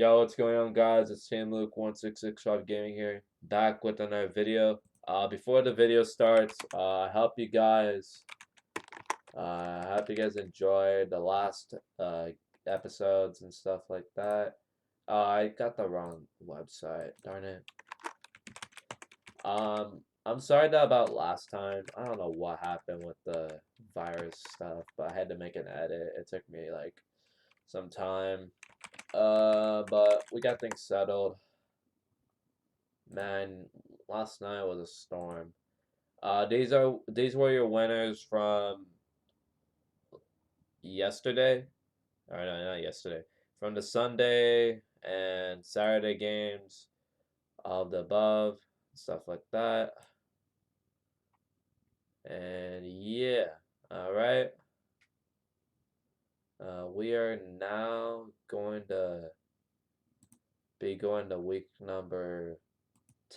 Yo, what's going on, guys? It's Team Luke 1665 Gaming here, back with another video. Before the video starts, I hope you guys enjoyed the last episodes and stuff like that. I got the wrong website, darn it. I'm sorry about last time. I don't know what happened with the virus stuff, but I had to make an edit. It took me like some time. But we got things settled. Man, last night was a storm. These were your winners from yesterday. Or no, not yesterday. From the Sunday and Saturday games of the above, stuff like that. And yeah, all right. We are now going to be going to week number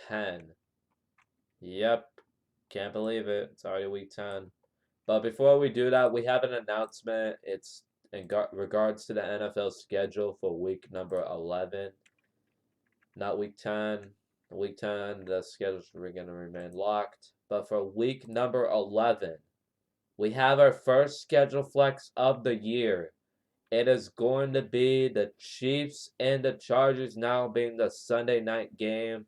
10. Yep, can't believe it. It's already week 10. But before we do that, we have an announcement. It's in regards to the NFL schedule for week number 11, not week 10. Week 10, the schedules are going to remain locked. But for week number 11, we have our first schedule flex of the year. It is going to be the Chiefs and the Chargers now being the Sunday night game.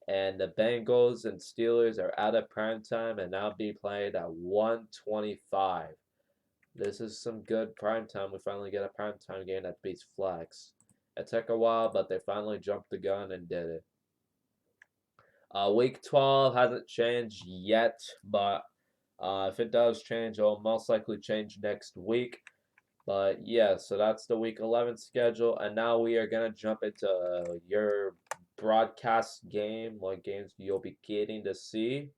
And the Bengals and Steelers are out of prime time and now be played at 1:25. This is some good prime time. We finally get a prime time game that beats flex. It took a while, but they finally jumped the gun and did it. Week 12 hasn't changed yet, but if it does change, it'll most likely change next week. But yeah, so that's the week 11 schedule, and now we are gonna jump into your broadcast game, what games you'll be getting to see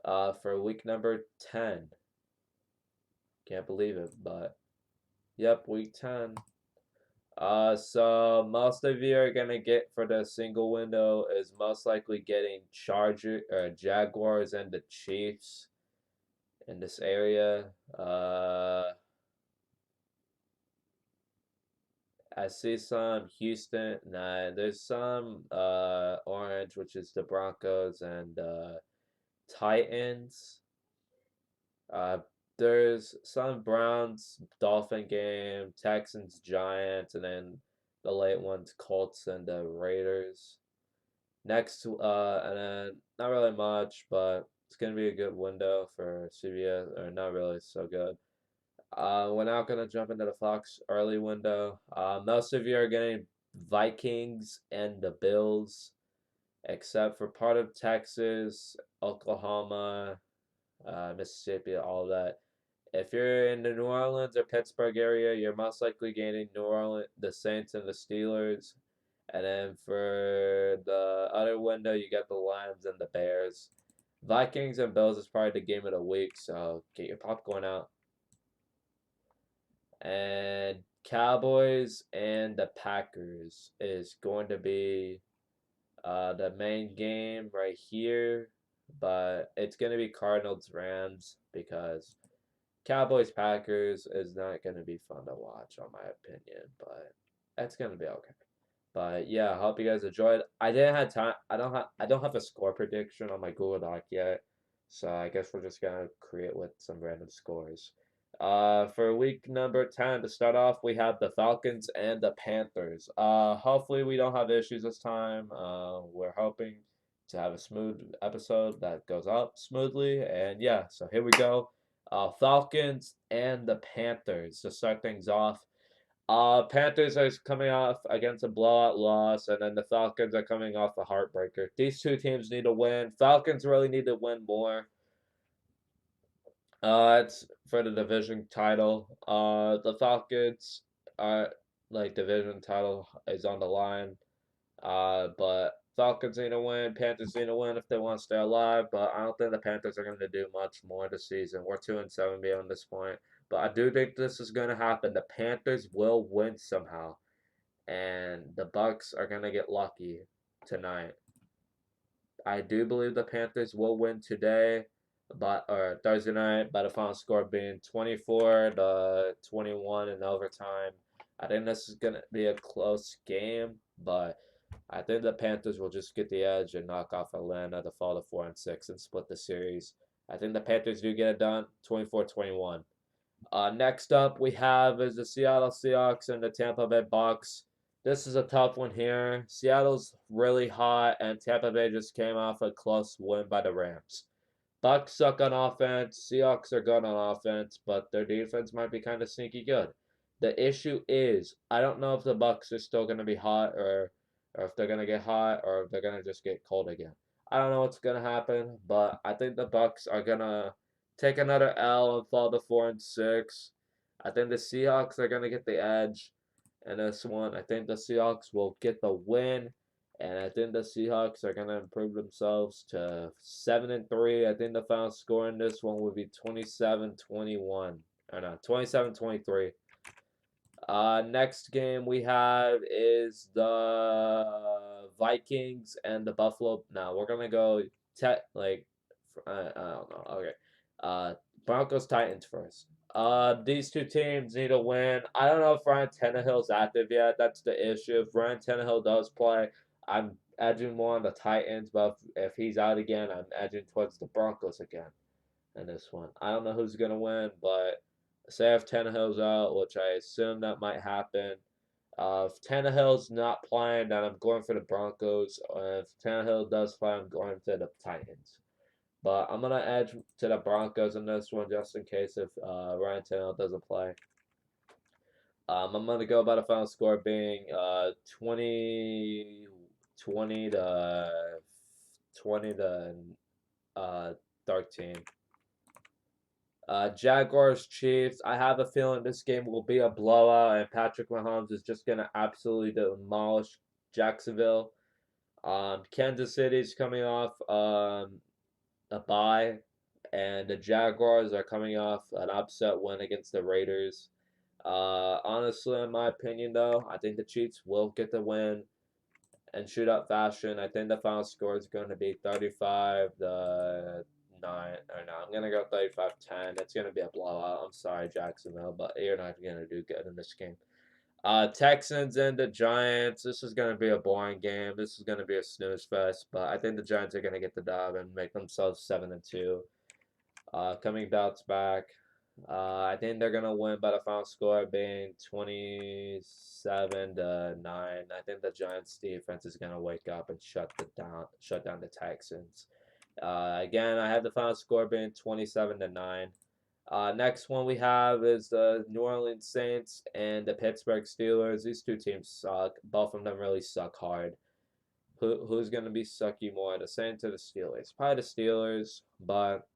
for week number 10. Can't believe it, but yep, week 10. So most of you are gonna get for the single window is most likely getting Jaguars and the Chiefs in this area. I see some Houston. Nah, there's some orange, which is the Broncos and Titans. Uh, there's some Browns Dolphin game, Texans Giants, and then the late ones Colts and the Raiders. Next, and then not really much, but it's gonna be a good window for CBS, or not really so good. We're now gonna jump into the Fox early window. Most of you are getting Vikings and the Bills, except for part of Texas, Oklahoma, Mississippi, all that. If you're in the New Orleans or Pittsburgh area, you're most likely getting New Orleans, the Saints, and the Steelers. And then for the other window, you got the Lions and the Bears. Vikings and Bills is probably the game of the week, so get your popcorn out. And Cowboys and the Packers is going to be the main game right here, but it's going to be Cardinals Rams because Cowboys Packers is not going to be fun to watch, on my opinion, but that's going to be okay. But yeah, I hope you guys enjoyed. I didn't have time. I don't have a score prediction on my Google Doc yet, so I guess we're just gonna create with some random scores. For week number 10 to start off, we have the Falcons and the Panthers. Hopefully we don't have issues this time. We're hoping to have a smooth episode that goes up smoothly, and yeah, so here we go. Falcons and the Panthers to start things off. Panthers are coming off against a blowout loss, and then the Falcons are coming off a heartbreaker. These two teams need to win. Falcons really need to win more. It's for the division title. The Falcons are like division title is on the line. But Falcons need to win. Panthers need to win if they want to stay alive. But I don't think the Panthers are going to do much more this season. We're 2-7 beyond this point. But I do think this is going to happen. The Panthers will win somehow, and the Bucks are going to get lucky tonight. I do believe the Panthers will win today, but or Thursday night by the final score being 24-21 in overtime. I think this is gonna be a close game, but I think the Panthers will just get the edge and knock off Atlanta to fall to 4-6 and split the series. I think the Panthers do get it done, 24-21. Next up, we have is the Seattle Seahawks and the Tampa Bay Bucks. This is a tough one here. Seattle's really hot, and Tampa Bay just came off a close win by the Rams. Bucks suck on offense. Seahawks are good on offense, but their defense might be kind of sneaky good. The issue is, I don't know if the Bucks are still going to be hot, or if they're going to get hot, or if they're going to just get cold again. I don't know what's going to happen, but I think the Bucks are going to take another L and fall to 4-6. I think the Seahawks are going to get the edge in this one. I think the Seahawks will get the win. And I think the Seahawks are gonna improve themselves to 7-3. I think the final score in this one would be 27-21. Or no, 27-23. Next game we have is the Vikings and the Buffalo. Now we're gonna go I don't know. Okay. Broncos Titans first. These two teams need a win. I don't know if Ryan Tannehill's active yet. That's the issue. If Ryan Tannehill does play, I'm edging more on the Titans, but if he's out again, I'm edging towards the Broncos again in this one. I don't know who's gonna win, but say if Tannehill's out, which I assume that might happen. If Tannehill's not playing, then I'm going for the Broncos. If Tannehill does play, I'm going to the Titans. But I'm gonna edge to the Broncos in this one just in case if Ryan Tannehill doesn't play. I'm gonna go by the final score being 20 20 to 20 to 13. Jaguars Chiefs. I have a feeling this game will be a blowout, and Patrick Mahomes is just gonna absolutely demolish Jacksonville. Kansas City's coming off a bye, and the Jaguars are coming off an upset win against the Raiders. Honestly, in my opinion, though, I think the Chiefs will get the win in shootout fashion. I think the final score is going to be 35 to 9. Or no, I'm going to go 35-10. It's going to be a blowout. I'm sorry, Jacksonville, but you're not going to do good in this game. Texans and the Giants. This is going to be a boring game. This is going to be a snooze fest, but I think the Giants are going to get the dub and make themselves 7-2. Coming bounce back. I think they're gonna win by the final score being 27-9. I think the Giants defense is gonna wake up and shut down the Texans. Again, I have the final score being 27-9. Next one we have is the New Orleans Saints and the Pittsburgh Steelers. These two teams suck. Both of them really suck hard. Who's gonna be sucky more, the Saints or the Steelers? Probably the Steelers, but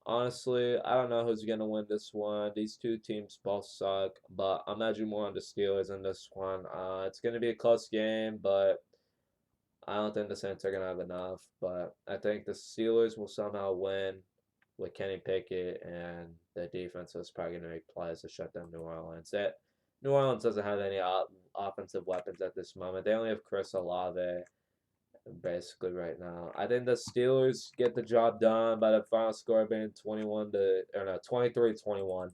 honestly, I don't know who's gonna win this one. These two teams both suck, but I'm edging more on the Steelers in this one. It's gonna be a close game, but I don't think the Saints are gonna have enough. But I think the Steelers will somehow win with Kenny Pickett, and the defense is probably gonna make plays to shut down New Orleans. New Orleans doesn't have any offensive weapons at this moment. They only have Chris Olave basically right now. I think the Steelers get the job done by the final score being 23-21.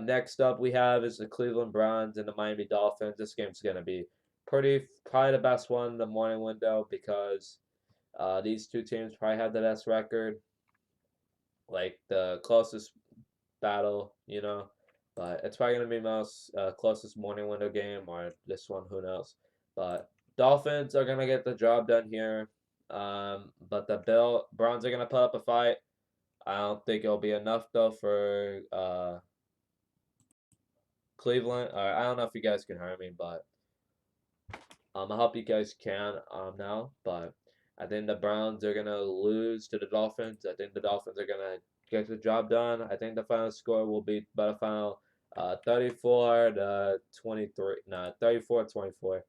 Next up we have is the Cleveland Browns and the Miami Dolphins. This game's gonna be probably the best one in the morning window because these two teams probably have the best record, like the closest battle, But it's probably gonna be most closest morning window game or this one, who knows? But Dolphins are gonna get the job done here. But the Browns are gonna put up a fight. I don't think it'll be enough though for Cleveland. I don't know if you guys can hear me, but I hope you guys can now. But I think the Browns are gonna lose to the Dolphins. I think the Dolphins are gonna get the job done. I think the final score will be by the final 34-23. No, 34-24.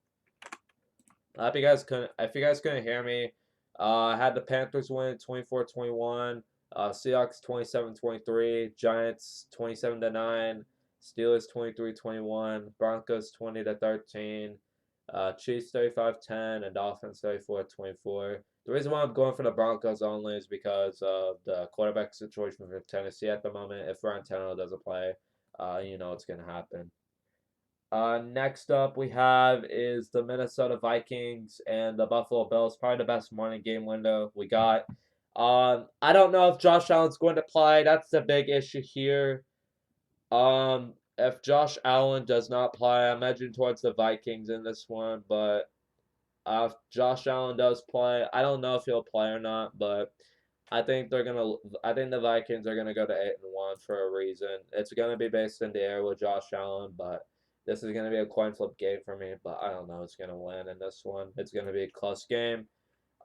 If you guys couldn't hear me, I had the Panthers win 24-21, Seahawks 27-23, Giants 27-9, Steelers 23-21, Broncos 20-13, Chiefs 35-10, and Dolphins 34-24. The reason why I'm going for the Broncos only is because of the quarterback situation for Tennessee at the moment. If Ryan Tannehill doesn't play, you know what's gonna happen. Next up we have is the Minnesota Vikings and the Buffalo Bills. Probably the best morning game window we got. I don't know if Josh Allen's going to play. That's the big issue here. If Josh Allen does not play, I'm edging towards the Vikings in this one, but if Josh Allen does play, I don't know if he'll play or not, but I think they're gonna. I think the Vikings are gonna go to 8-1 for a reason. It's gonna be based in the air with Josh Allen, but this is gonna be a coin flip game for me. But I don't know who's gonna win in this one. It's gonna be a close game.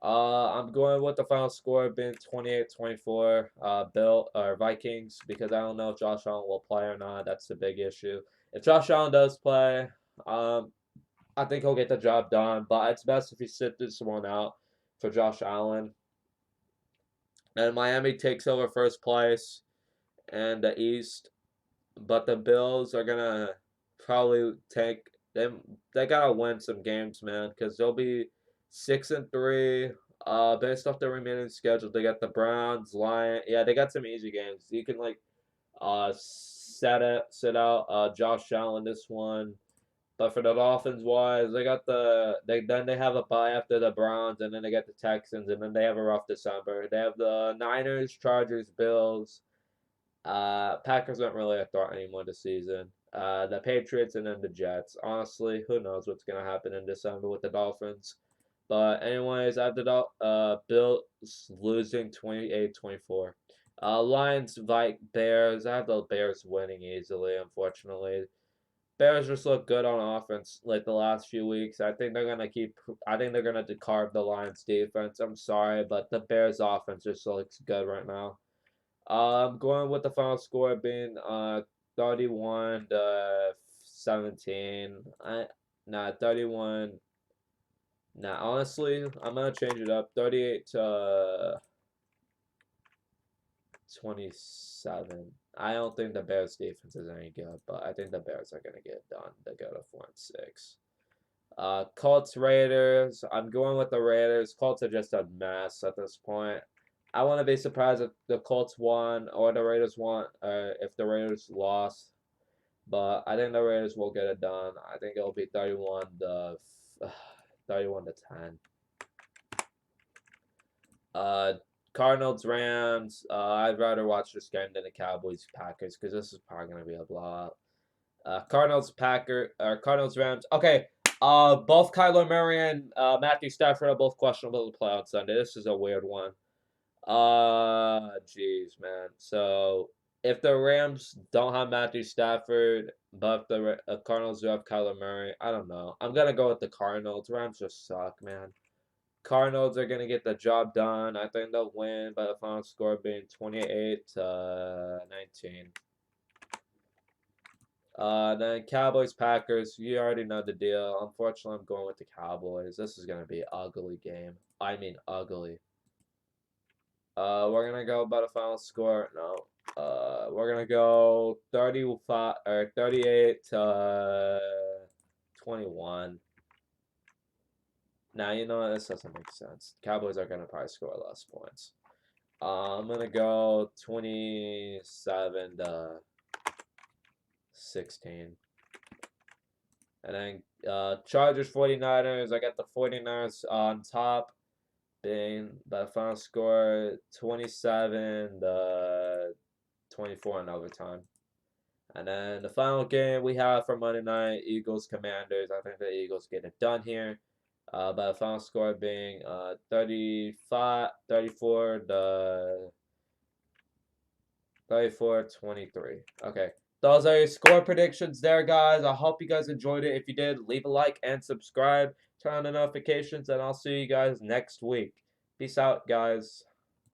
I'm going with the final score being 28-24, Bill or Vikings, because I don't know if Josh Allen will play or not. That's the big issue. If Josh Allen does play, I think he'll get the job done. But it's best if you sit this one out for Josh Allen. And Miami takes over first place in the East, but the Bills are gonna probably take them. They gotta win some games, man, because they'll be 6-3. Based off the remaining schedule, they got the Browns, Lions. Yeah, they got some easy games. You can like sit out Josh Allen this one. But for the Dolphins wise, they have a bye after the Browns, and then they get the Texans, and then they have a rough December. They have the Niners, Chargers, Bills. Packers aren't really a threat anymore this season. The Patriots and then the Jets. Honestly, who knows what's gonna happen in December with the Dolphins. But anyways, I have the Bills losing 28-24. Lions, Bears. I have the Bears winning easily, unfortunately. Bears just look good on offense like the last few weeks. I think they're gonna keep. I think they're gonna decarve the Lions defense. I'm sorry, but the Bears offense just looks good right now. I'm going with the final score being 31 to 17. 31. Nah, honestly, I'm gonna change it up. 38 to 27. I don't think the Bears defense is any good, but I think the Bears are gonna get it done. They go to 4-6. Colts Raiders. I'm going with the Raiders. Colts are just a mess at this point. I wouldn't be surprised if the Colts won or the Raiders won, or if the Raiders lost. But I think the Raiders will get it done. I think it'll be 31 to 10. Cardinals Rams. I'd rather watch this game than the Cowboys Packers because this is probably gonna be a blowout. Cardinals Rams. Okay. Both Kyler Murray and Matthew Stafford are both questionable to play on Sunday. This is a weird one. Jeez, man. So if the Rams don't have Matthew Stafford, but if the Cardinals do have Kyler Murray, I don't know. I'm gonna go with the Cardinals. Rams just suck, man. Cardinals are gonna get the job done. I think they'll win by the final score being 28 to 19. Then Cowboys Packers. You already know the deal. Unfortunately, I'm going with the Cowboys. This is gonna be an ugly game. I mean, ugly. We're gonna go by the final score. No. We're gonna go 35 or 38 to 21. Now you know this doesn't make sense. Cowboys are gonna probably score less points. I'm gonna go 27 to 16. And then Chargers 49ers. I got the 49ers on top, being by the final score 27 to 24 in overtime. And then the final game we have for Monday night, Eagles Commanders. I think the Eagles get it done here. By the final score being 34 to 23. Okay. Those are your score predictions there, guys. I hope you guys enjoyed it. If you did, leave a like and subscribe. Turn on the notifications, and I'll see you guys next week. Peace out, guys.